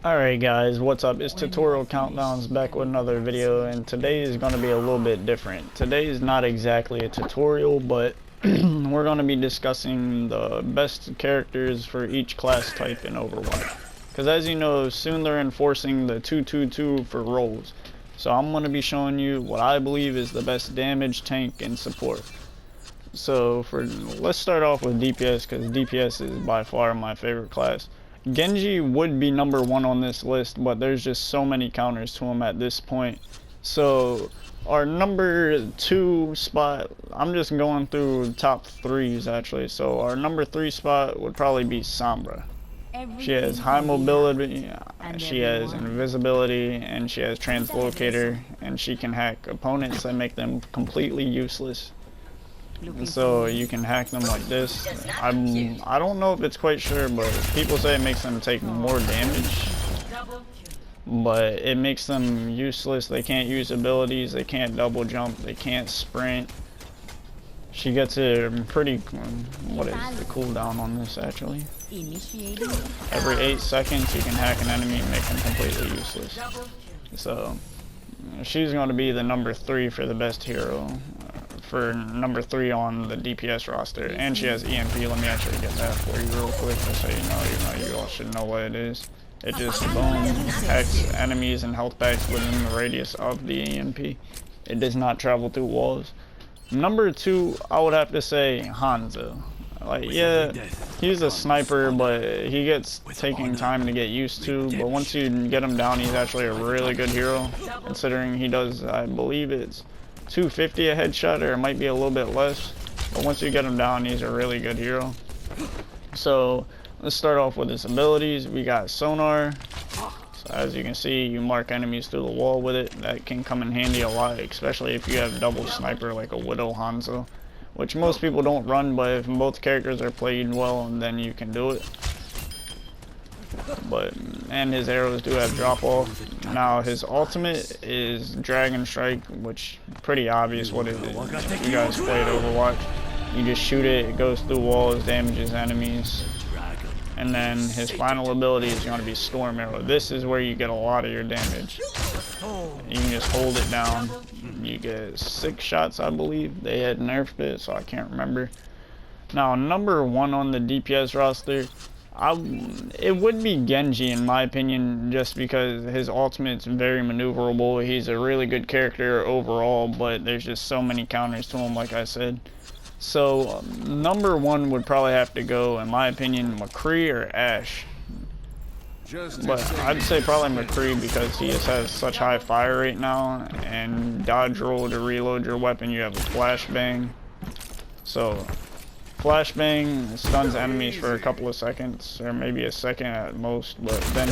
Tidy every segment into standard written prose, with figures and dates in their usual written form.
Alright guys, what's up? It's Tutorial Countdowns back with another video, and today is going to be a little bit different. Today is not exactly a tutorial, but we're going to be discussing the best characters for each class type in Overwatch. Because as you know, soon they're enforcing the 2-2-2 for roles. So I'm going to be showing you what I believe is the best damage, tank, and support. So let's start off with DPS, because DPS is by far my favorite class. Genji would be number one on this list, but there's just so many counters to him at this point. So our number 2 spot, I'm just going through top 3s actually. So our number 3 spot would probably be Sombra. She has high mobility, she has invisibility, and she has translocator, and she can hack opponents and make them completely useless. So you can hack them like this. I don't know if it's quite sure, but people say it makes them take more damage, but it makes them useless. They can't use abilities, they can't double jump, they can't sprint. She gets a pretty, what is the cooldown on this actually? Every 8 seconds you can hack an enemy and make them completely useless. So she's going to be the number 3 for the best hero. For number 3 on the DPS roster, and she has EMP. Let me actually get that for you real quick, just so you all should know what it is. It just boom hacks enemies and health packs within the radius of the EMP. It does not travel through walls. Number 2, I would have to say Hanzo. Like, yeah, he's a sniper, but he gets taking time to get used to. But once you get him down, he's actually a really good hero, considering he does, I believe it's 250 a headshot, or it might be a little bit less, but once you get him down, he's a really good hero. So let's start off with his abilities. We got sonar. So as you can see, you mark enemies through the wall with it. That can come in handy a lot, especially if you have double sniper like a Widow Hanzo, which most people don't run, but if both characters are played well, then you can do it. And his arrows do have drop off. Now his ultimate is Dragon Strike, which pretty obvious what it is. If you guys played Overwatch, you just shoot it, it goes through walls, damages enemies. And then his final ability is going to be Storm Arrow. This is where you get a lot of your damage. You can just hold it down. You get 6 shots, I believe. They had nerfed it, so I can't remember. Now number 1 on the DPS roster, it would be Genji in my opinion, just because his ultimate's very maneuverable. He's a really good character overall, but there's just so many counters to him, like I said. So number 1 would probably have to go, in my opinion, McCree or Ashe. But I'd say probably McCree, because he just has such high fire rate now, and dodge roll to reload your weapon, you have a flashbang. So flashbang stuns enemies for a couple of seconds, or maybe a second at most, but then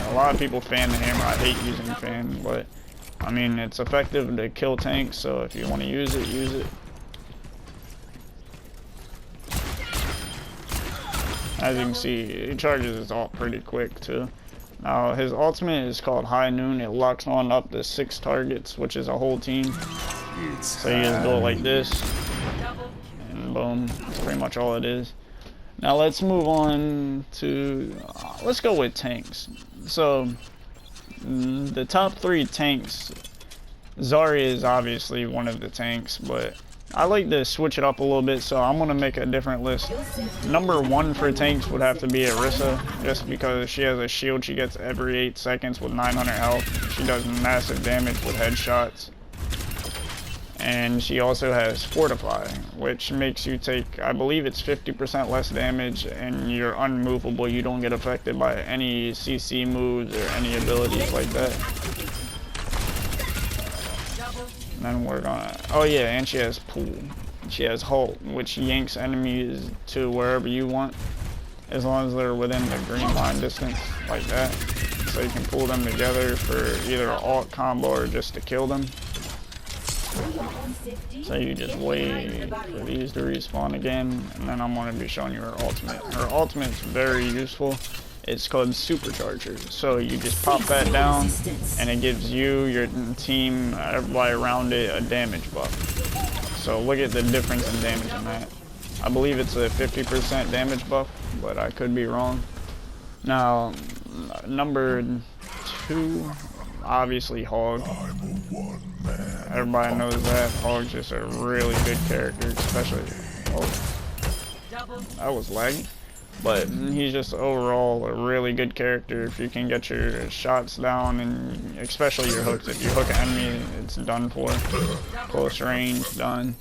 a lot of people fan the hammer. I hate using fan, but I mean, it's effective to kill tanks, so if you want to use it, use it. As you can see, he charges his ult pretty quick too. Now his ultimate is called High Noon. It locks on up to 6 targets, which is a whole team. So you just do it like this, and boom, that's pretty much all it is. Now let's move on to, let's go with tanks. So the top 3 tanks, Zarya is obviously one of the tanks, but I like to switch it up a little bit, so I'm going to make a different list. Number 1 for tanks would have to be Orisa, just because she has a shield she gets every 8 seconds with 900 health. She does massive damage with headshots. And she also has Fortify, which makes you take, I believe it's 50% less damage, and you're unmovable. You don't get affected by any CC moves or any abilities like that. And then we're gonna, oh yeah, and she has Pool. She has Halt, which yanks enemies to wherever you want, as long as they're within the green line distance, like that. So you can pull them together for either an alt combo or just to kill them. So you just wait for these to respawn again, and then I'm going to be showing you her ultimate. Her ultimate's very useful. It's called Supercharger. So you just pop that down, and it gives you, your team, everybody around it, a damage buff. So look at the difference in damage in that. I believe it's a 50% damage buff, but I could be wrong. Now, number 2, obviously Hog. Everybody knows that. Hog's just a really good character, especially... Oh, that was laggy. But he's just overall a really good character if you can get your shots down, and especially your hooks. If you hook an enemy, it's done for. Close range, done.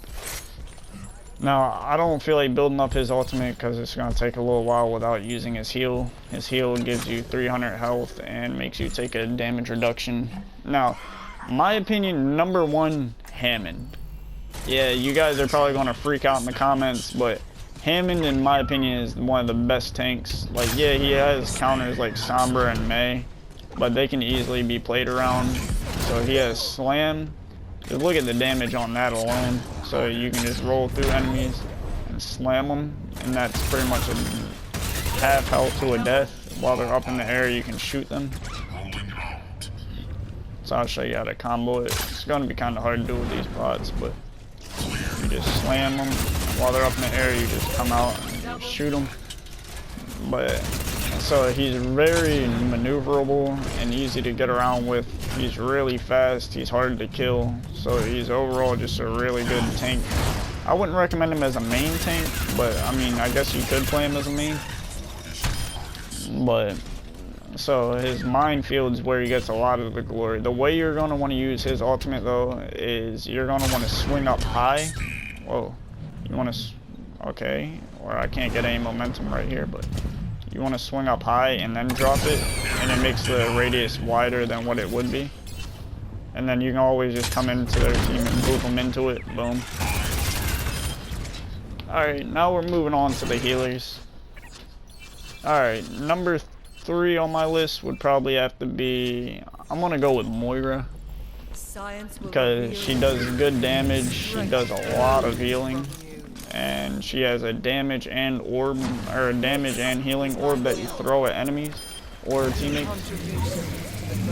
Now, I don't feel like building up his ultimate because it's going to take a little while without using his heal. His heal gives you 300 health and makes you take a damage reduction. Now, my opinion, number 1, Hammond. Yeah, you guys are probably going to freak out in the comments, but Hammond, in my opinion, is one of the best tanks. Like, yeah, he has counters like Sombra and Mei, but they can easily be played around. So he has Slam. Just look at the damage on that alone. So you can just roll through enemies and slam them, and that's pretty much a half health to a death. While they're up in the air, you can shoot them. So I'll show you how to combo it. It's going to be kind of hard to do with these bots, but you just slam them. While they're up in the air, you just come out and shoot them. But so he's very maneuverable and easy to get around with. He's really fast. He's hard to kill. So he's overall just a really good tank. I wouldn't recommend him as a main tank, but I mean, I guess you could play him as a main. But so his minefield is where he gets a lot of the glory. The way you're going to want to use his ultimate though is you're going to want to swing up high. Whoa. You want to, okay, or I can't get any momentum right here, but you want to swing up high and then drop it, and it makes the radius wider than what it would be. And then you can always just come into their team and move them into it, boom. Alright, now we're moving on to the healers. Alright, number 3 on my list would probably have to be, I'm going to go with Moira. Because she does good damage, she does a lot of healing. And she has a damage and orb, or a damage and healing orb that you throw at enemies or teammates.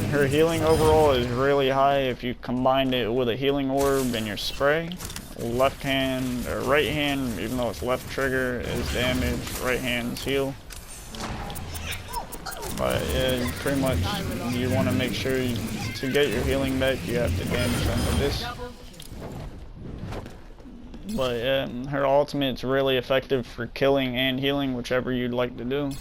Her healing overall is really high if you combine it with a healing orb and your spray. Left hand or right hand, even though it's left trigger, is damage, right hand's heal. But yeah, pretty much you want to make sure to get your healing back, you have to damage them with this. But yeah, her ultimate's really effective for killing and healing, whichever you'd like to do.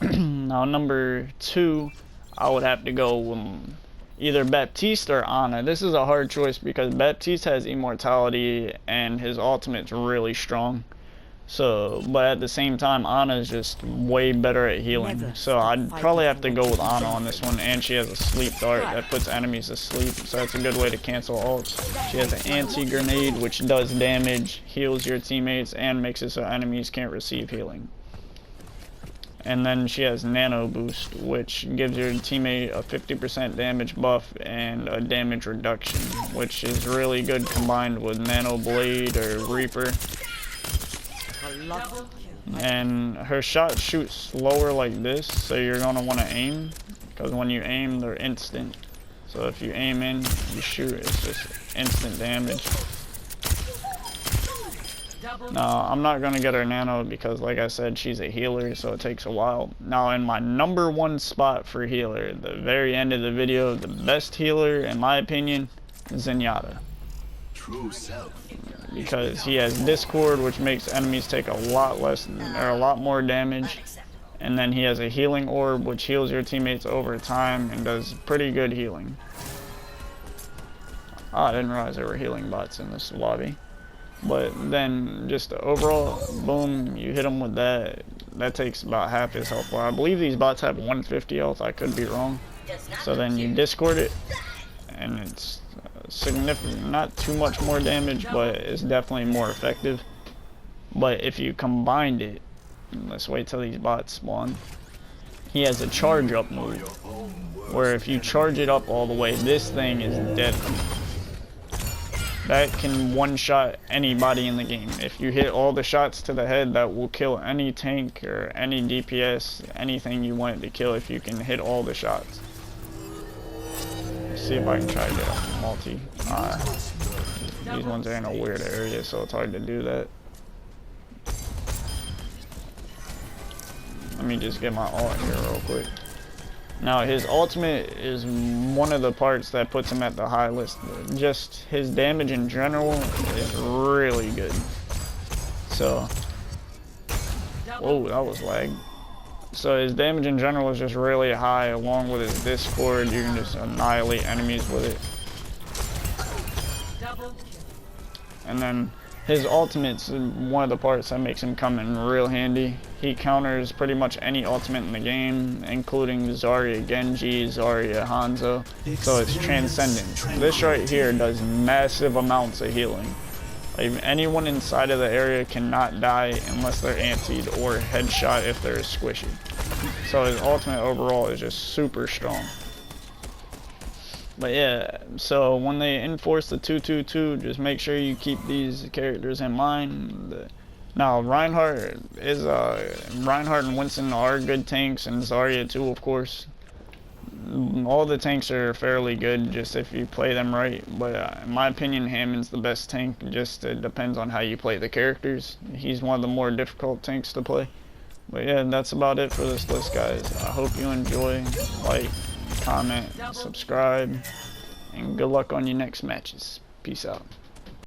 Now number 2, I would have to go with either Baptiste or Ana. This is a hard choice because Baptiste has immortality and his ultimate's really strong. So, but at the same time, Ana is just way better at healing. So I'd probably have to go with Ana on this one, and she has a sleep dart that puts enemies to sleep. So that's a good way to cancel ults. She has an anti-grenade, which does damage, heals your teammates, and makes it so enemies can't receive healing. And then she has nano boost, which gives your teammate a 50% damage buff and a damage reduction, which is really good combined with nano blade or reaper. And her shots shoot slower like this, so you're going to want to aim, because when you aim they're instant. So if you aim in, you shoot, it's just instant damage. Now I'm not going to get her nano because like I said, she's a healer, so it takes a while. Now in my number 1 spot for healer, the very end of the video, the best healer in my opinion is Zenyatta. True self. Because he has Discord, which makes enemies take a lot less or a lot more damage, and then he has a healing orb which heals your teammates over time and does pretty good healing. Oh, I didn't realize there were healing bots in this lobby. But then just overall, boom, you hit him with that. That takes about half his health. Well, I believe these bots have 150 health, I could be wrong. So then you Discord it, and it's significant, not too much more damage, but it's definitely more effective. But if you combined it, let's wait till these bots spawn. He has a charge up move, where if you charge it up all the way, this thing is deadly. That can one-shot anybody in the game. If you hit all the shots to the head, that will kill any tank or any DPS, anything you want it to kill if you can hit all the shots. Let's see if I can try to get a multi. These ones are in a weird area, so it's hard to do that. Let me just get my ult here real quick. Now his ultimate is one of the parts that puts him at the high list. Just his damage in general is really good. So, whoa, that was lag. So his damage in general is just really high, along with his Discord. You can just annihilate enemies with it. And then his ultimate's one of the parts that makes him come in real handy. He counters pretty much any ultimate in the game, including Zarya Genji, Zarya Hanzo. So it's transcendent. This right here does massive amounts of healing. Like, anyone inside of the area cannot die unless they're antied or headshot if they're squishy. So his ultimate overall is just super strong. But yeah, so when they enforce the 2-2-2, just make sure you keep these characters in mind. Now Reinhardt and Winston are good tanks, and Zarya too, of course. All the tanks are fairly good, just if you play them right. But in my opinion, Hammond's the best tank. Just it depends on how you play the characters. He's one of the more difficult tanks to play. But yeah, that's about it for this list, guys. I hope you enjoy. Like, comment, subscribe, and good luck on your next matches. Peace out.